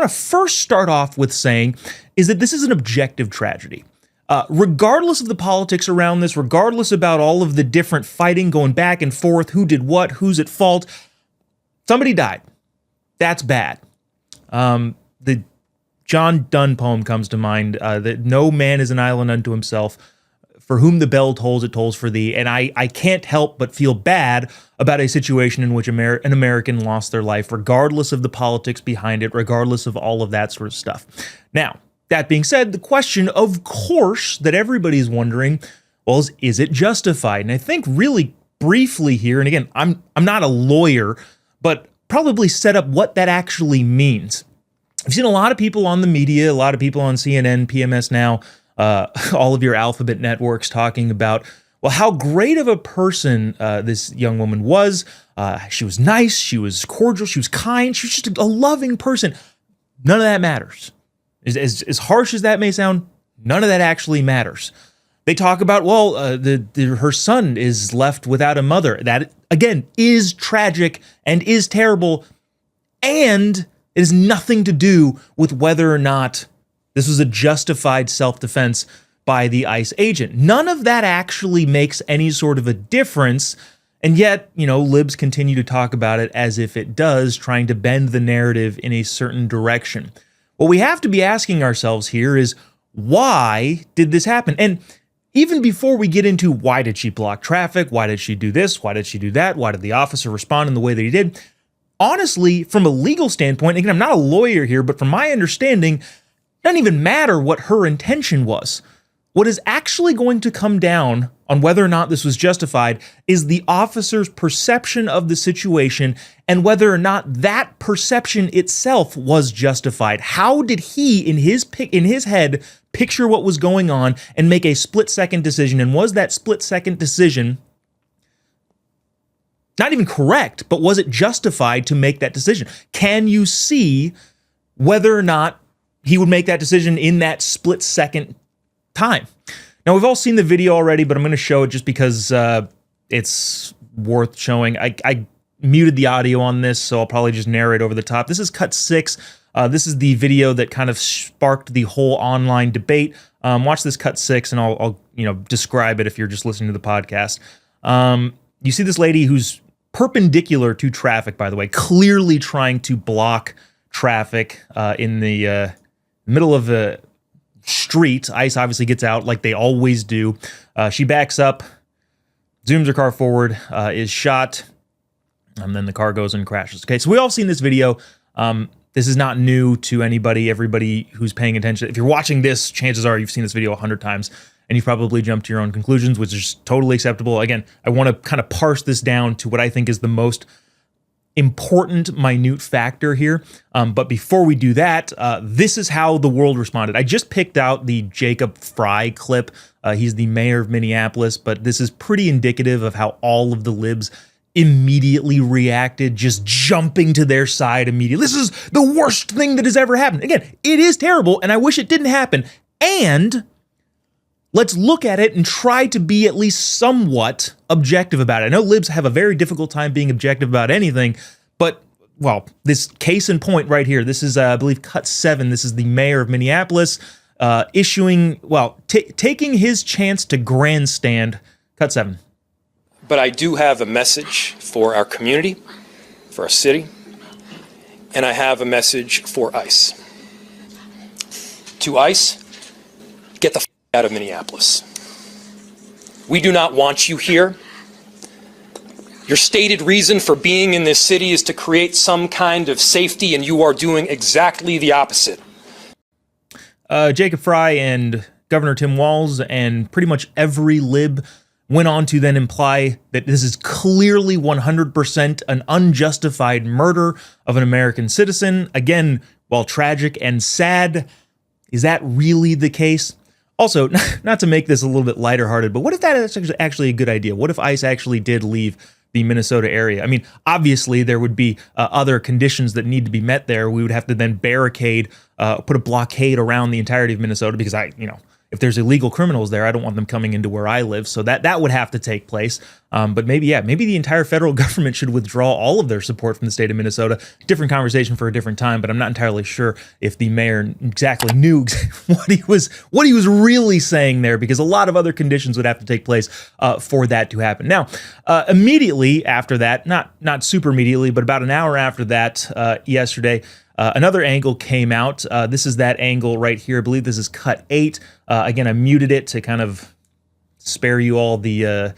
to first start off with saying is that this is an objective tragedy. Regardless of the politics around this, regardless about all of the different fighting going back and forth, who did what, who's at fault, somebody died. That's bad. The John Donne poem comes to mind, that no man is an island unto himself. For whom the bell tolls, it tolls for thee. And I can't help but feel bad about a situation in which an American lost their life, regardless of the politics behind it, regardless of all of that sort of stuff. Now, that being said, the question, of course, that everybody's wondering, well, is it justified? And I think really briefly here, and again, I'm not a lawyer, but probably set up what that actually means. I've seen a lot of people on the media, a lot of people on CNN, PMS Now, all of your alphabet networks talking about, well, how great of a person this young woman was. She was nice, she was cordial, she was kind, she was just a loving person. None of that matters. As harsh as that may sound, none of that actually matters. They talk about, well, her son is left without a mother. That, again, is tragic and is terrible, and it has nothing to do with whether or not this was a justified self-defense by the ICE agent. None of that actually makes any sort of a difference, and yet, libs continue to talk about it as if it does, trying to bend the narrative in a certain direction. What we have to be asking ourselves here is, why did this happen? And even before we get into why did she block traffic, why did she do this, why did she do that, why did the officer respond in the way that he did, honestly, from a legal standpoint, again, I'm not a lawyer here, but from my understanding, it doesn't even matter what her intention was. What is actually going to come down on whether or not this was justified is the officer's perception of the situation and whether or not that perception itself was justified. How did he, in his head, picture what was going on and make a split-second decision? And was that split-second decision not even correct, but was it justified to make that decision? Can you see whether or not he would make that decision in that split-second time? Now, we've all seen the video already, but I'm going to show it just because it's worth showing. I muted the audio on this, so I'll probably just narrate over the top. This is cut 6. This is the video that kind of sparked the whole online debate. Watch this cut 6, and I'll describe it if you're just listening to the podcast. You see this lady who's perpendicular to traffic, by the way, clearly trying to block traffic in the middle of the street. ICE obviously gets out like they always do. She backs up, zooms her car forward, is shot, and then the car goes and crashes. Okay, so we all seen this video. This is not new to anybody. Everybody who's paying attention, if you're watching this, chances are you've seen this video 100 times, and you've probably jumped to your own conclusions, which is totally acceptable. Again, I want to kind of parse this down to what I think is the most important, minute factor here. But before we do that, this is how the world responded. I just picked out the Jacob Fry clip. He's the mayor of Minneapolis, but this is pretty indicative of how all of the libs immediately reacted, just jumping to their side immediately. This is the worst thing that has ever happened. Again, it is terrible, and I wish it didn't happen. And let's look at it and try to be at least somewhat objective about it. I know libs have a very difficult time being objective about anything, but, well, this case in point right here, this is, I believe, cut 7. This is the mayor of Minneapolis taking his chance to grandstand. Cut 7. But I do have a message for our community, for our city, and I have a message for ICE. To ICE, get the out of Minneapolis. We do not want you here. Your stated reason for being in this city is to create some kind of safety, and you are doing exactly the opposite. Jacob Fry and Governor Tim Walz and pretty much every lib went on to then imply that this is clearly 100% an unjustified murder of an American citizen. Again, while tragic and sad, is that really the case? Also, not to make this a little bit lighter hearted, but what if that is actually a good idea? What if ICE actually did leave the Minnesota area? I mean, obviously there would be other conditions that need to be met there. We would have to then barricade, put a blockade around the entirety of Minnesota because if there's illegal criminals there, I don't want them coming into where I live. So that would have to take place. But maybe the entire federal government should withdraw all of their support from the state of Minnesota. Different conversation for a different time, but I'm not entirely sure if the mayor exactly knew what he was really saying there, because a lot of other conditions would have to take place for that to happen. Now, immediately after that, not super immediately, but about an hour after that, yesterday, another angle came out. This is that angle right here. I believe this is cut 8. Again, I muted it to kind of spare you all the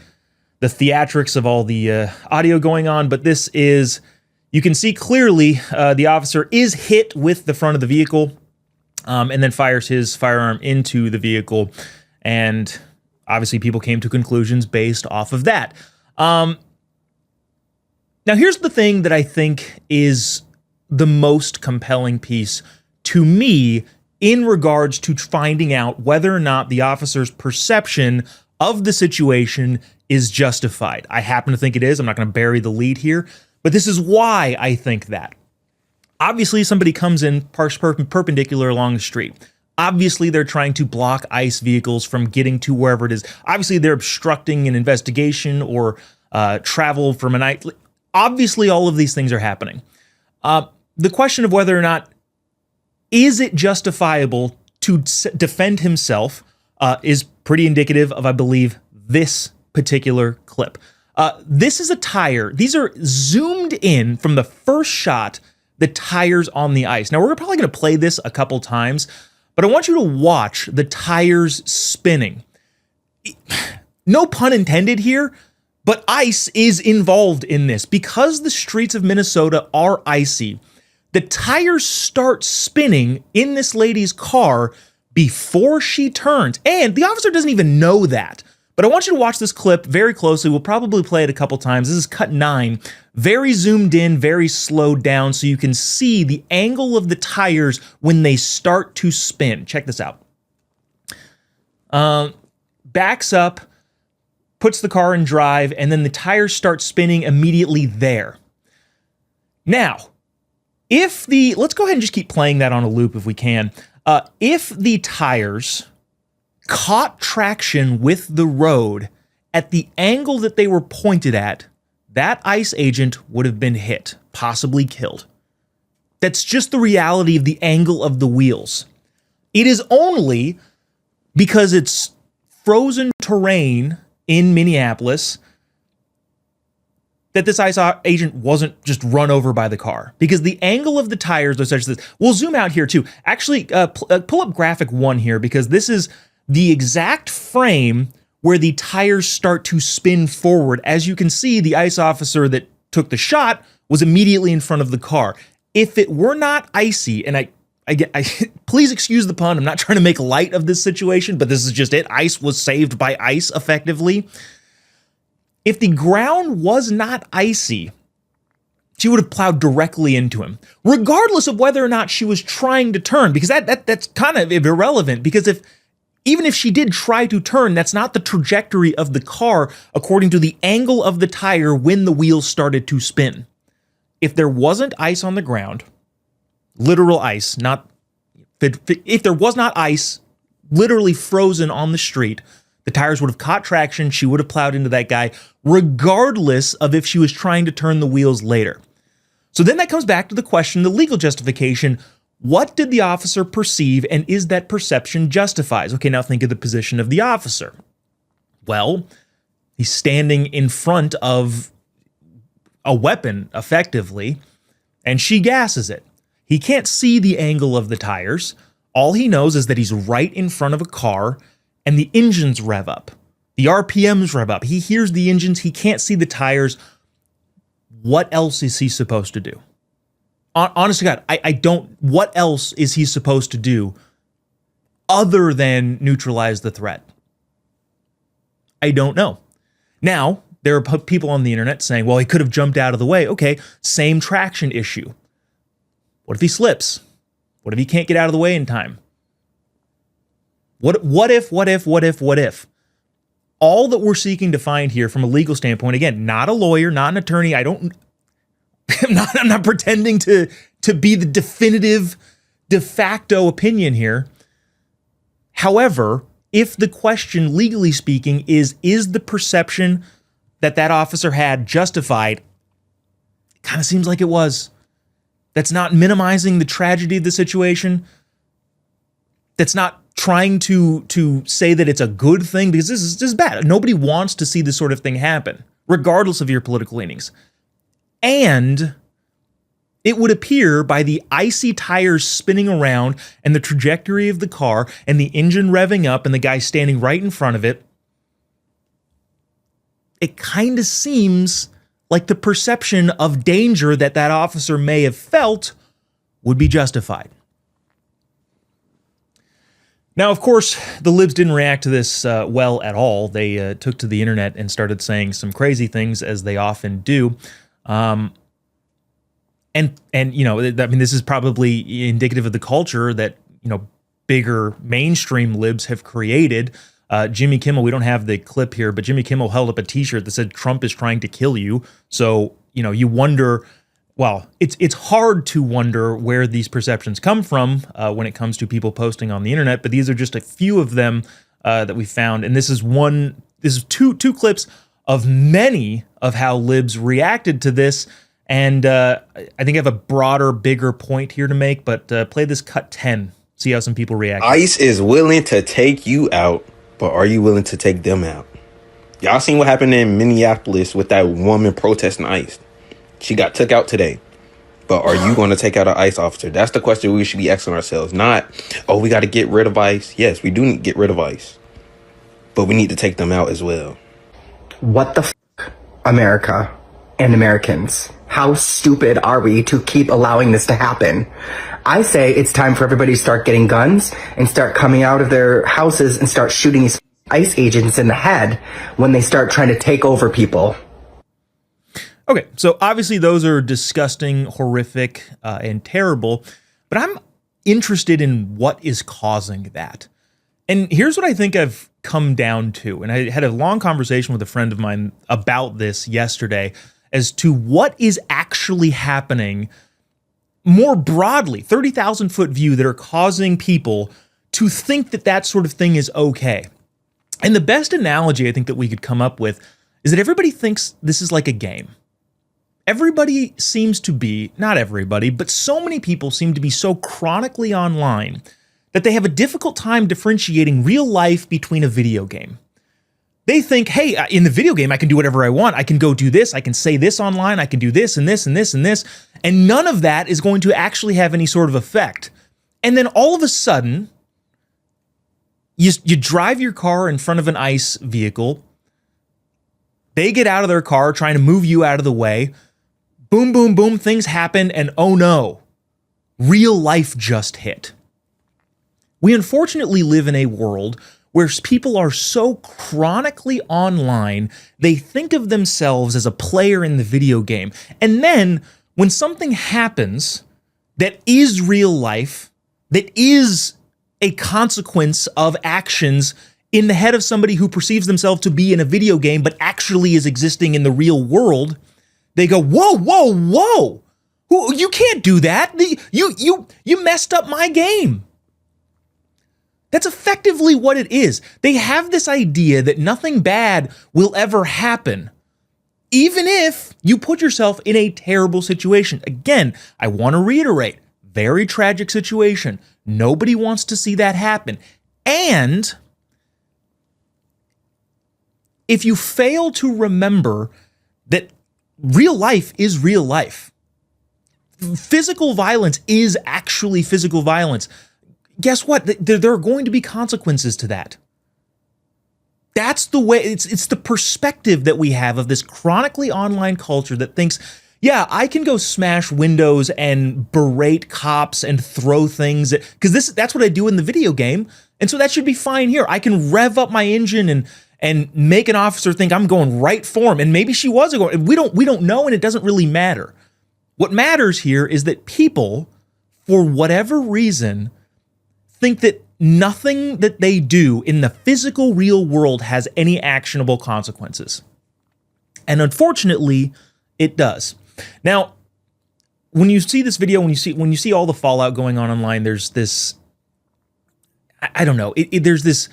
theatrics of all the audio going on. But this is, you can see clearly the officer is hit with the front of the vehicle and then fires his firearm into the vehicle. And obviously people came to conclusions based off of that. Now, here's the thing that I think is the most compelling piece to me in regards to finding out whether or not the officer's perception of the situation is justified. I happen to think it is. I'm not going to bury the lead here, but this is why I think that. Obviously, somebody comes in perpendicular along the street. Obviously, they're trying to block ICE vehicles from getting to wherever it is. Obviously, they're obstructing an investigation or travel from a night. Obviously, all of these things are happening. The question of whether or not is it justifiable to defend himself is pretty indicative of, I believe, this particular clip. This is a tire. These are zoomed in from the first shot, the tires on the ice. Now, we're probably going to play this a couple times, but I want you to watch the tires spinning. No pun intended here, but ice is involved in this. Because the streets of Minnesota are icy, the tires start spinning in this lady's car before she turns. And the officer doesn't even know that. But I want you to watch this clip very closely. We'll probably play it a couple times. This is cut 9. Very zoomed in, very slowed down, so you can see the angle of the tires when they start to spin. Check this out. Backs up, puts the car in drive, and then the tires start spinning immediately there. Now, let's go ahead and just keep playing that on a loop if we can. If the tires caught traction with the road at the angle that they were pointed at, that ICE agent would have been hit, possibly killed. That's just the reality of the angle of the wheels. It is only because it's frozen terrain in Minneapolis that this ICE agent wasn't just run over by the car, because the angle of the tires are such that we'll zoom out here too. Actually, pull up graphic 1 here, because this is the exact frame where the tires start to spin forward. As you can see, the ICE officer that took the shot was immediately in front of the car. If it were not icy, and I please excuse the pun, I'm not trying to make light of this situation, but this is just it. ICE was saved by ice, effectively. If the ground was not icy, she would have plowed directly into him, regardless of whether or not she was trying to turn, because that's kind of irrelevant, because even if she did try to turn, that's not the trajectory of the car according to the angle of the tire when the wheels started to spin. If there wasn't ice on the ground, literal ice, if there was not ice literally frozen on the street, the tires would have caught traction, she would have plowed into that guy, regardless of if she was trying to turn the wheels later. So then that comes back to the question, the legal justification. What did the officer perceive, and is that perception justified? Okay, now think of the position of the officer. Well, he's standing in front of a weapon, effectively, and she gasses it. He can't see the angle of the tires. All he knows is that he's right in front of a car, and the engines rev up. The RPMs rev up. He hears the engines. He can't see the tires. What else is he supposed to do? Honest to God, I don't. What else is he supposed to do other than neutralize the threat? I don't know. Now, there are people on the internet saying, well, he could have jumped out of the way. Okay, same traction issue. What if he slips? What if he can't get out of the way in time? What if? All that we're seeking to find here from a legal standpoint, again, not a lawyer, not an attorney. I'm not pretending to be the definitive de facto opinion here. However, if the question, legally speaking, is the perception that that officer had justified, it kind of seems like it was. That's not minimizing the tragedy of the situation. That's not trying to say that it's a good thing, because this is bad. Nobody wants to see this sort of thing happen, regardless of your political leanings. And it would appear, by the icy tires spinning around and the trajectory of the car and the engine revving up and the guy standing right in front of it, it kind of seems like the perception of danger that that officer may have felt would be justified. Now, of course, the libs didn't react to this well at all. They took to the internet and started saying some crazy things, as they often do. And you know, I mean, this is probably indicative of the culture that, you know, bigger mainstream libs have created. Jimmy Kimmel, we don't have the clip here, but Jimmy Kimmel held up a t-shirt that said Trump is trying to kill you. So, you know, you wonder, well, it's hard to wonder where these perceptions come from when it comes to people posting on the internet, but these are just a few of them that we found. And this is two clips of many of how libs reacted to this. And I think I have a broader, bigger point here to make, but play this cut 10. See how some people react. ICE is willing to take you out, but are you willing to take them out? Y'all seen what happened in Minneapolis with that woman protesting ICE? She got took out today. But are you going to take out an ICE officer? That's the question we should be asking ourselves. Not, oh, we got to get rid of ICE. Yes, we do need to get rid of ICE. But we need to take them out as well. What the f***, America and Americans? How stupid are we to keep allowing this to happen? I say it's time for everybody to start getting guns and start coming out of their houses and start shooting these ICE agents in the head when they start trying to take over people. Okay, so obviously those are disgusting, horrific, and terrible, but I'm interested in what is causing that. And here's what I think I've come down to, and I had a long conversation with a friend of mine about this yesterday, as to what is actually happening more broadly, 30,000-foot view, that are causing people to think that that sort of thing is okay. And the best analogy I think that we could come up with is that everybody thinks this is like a game. Everybody seems to be, not everybody, but so many people seem to be so chronically online that they have a difficult time differentiating real life between a video game. They think, hey, in the video game, I can do whatever I want. I can go do this. I can say this online. I can do this and this and this and this. And none of that is going to actually have any sort of effect. And then all of a sudden, you drive your car in front of an ICE vehicle. They get out of their car trying to move you out of the way. Boom, boom, boom, things happen, and oh no, real life just hit. We unfortunately live in a world where people are so chronically online, they think of themselves as a player in the video game. And then when something happens that is real life, that is a consequence of actions in the head of somebody who perceives themselves to be in a video game, but actually is existing in the real world, they go, whoa, whoa, whoa, you can't do that. You messed up my game. That's effectively what it is. They have this idea that nothing bad will ever happen, even if you put yourself in a terrible situation. Again, I want to reiterate, very tragic situation. Nobody wants to see that happen. And if you fail to remember that real life is real life, physical violence is actually physical violence, guess what? There are going to be consequences to that. That's the way, it's the perspective that we have of this chronically online culture that thinks, yeah, I can go smash windows and berate cops and throw things, because that's what I do in the video game, and so that should be fine here. I can rev up my engine and make an officer think I'm going right for him, and maybe she was going. We don't know, and it doesn't really matter. What matters here is that people, for whatever reason, think that nothing that they do in the physical real world has any actionable consequences. And unfortunately, it does. Now, when you see this video, when you see all the fallout going on online, there's this, I don't know, there's this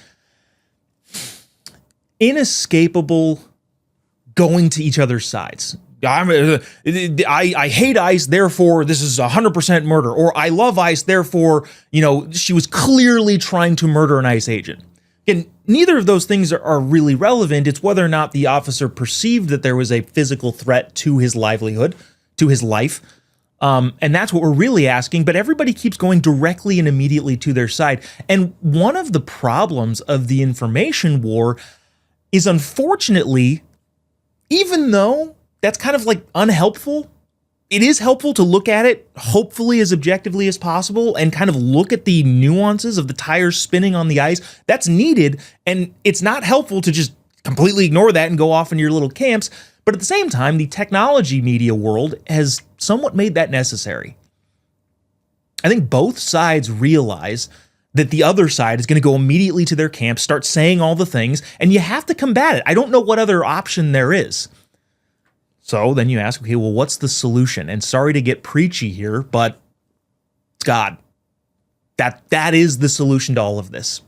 inescapable going to each other's sides. I hate ICE, therefore this is 100% murder. Or I love ICE, therefore, she was clearly trying to murder an ICE agent. And neither of those things are really relevant. It's whether or not the officer perceived that there was a physical threat to his livelihood, to his life. And that's what we're really asking. But everybody keeps going directly and immediately to their side. And one of the problems of the information war is, unfortunately, even though that's kind of like unhelpful, it is helpful to look at it, hopefully as objectively as possible, and kind of look at the nuances of the tires spinning on the ice. That's needed, and it's not helpful to just completely ignore that and go off in your little camps. But at the same time, the technology media world has somewhat made that necessary. I think both sides realize that the other side is going to go immediately to their camp, start saying all the things, and you have to combat it. I don't know what other option there is. So then you ask, okay, well, what's the solution? And sorry to get preachy here, but God, that is the solution to all of this.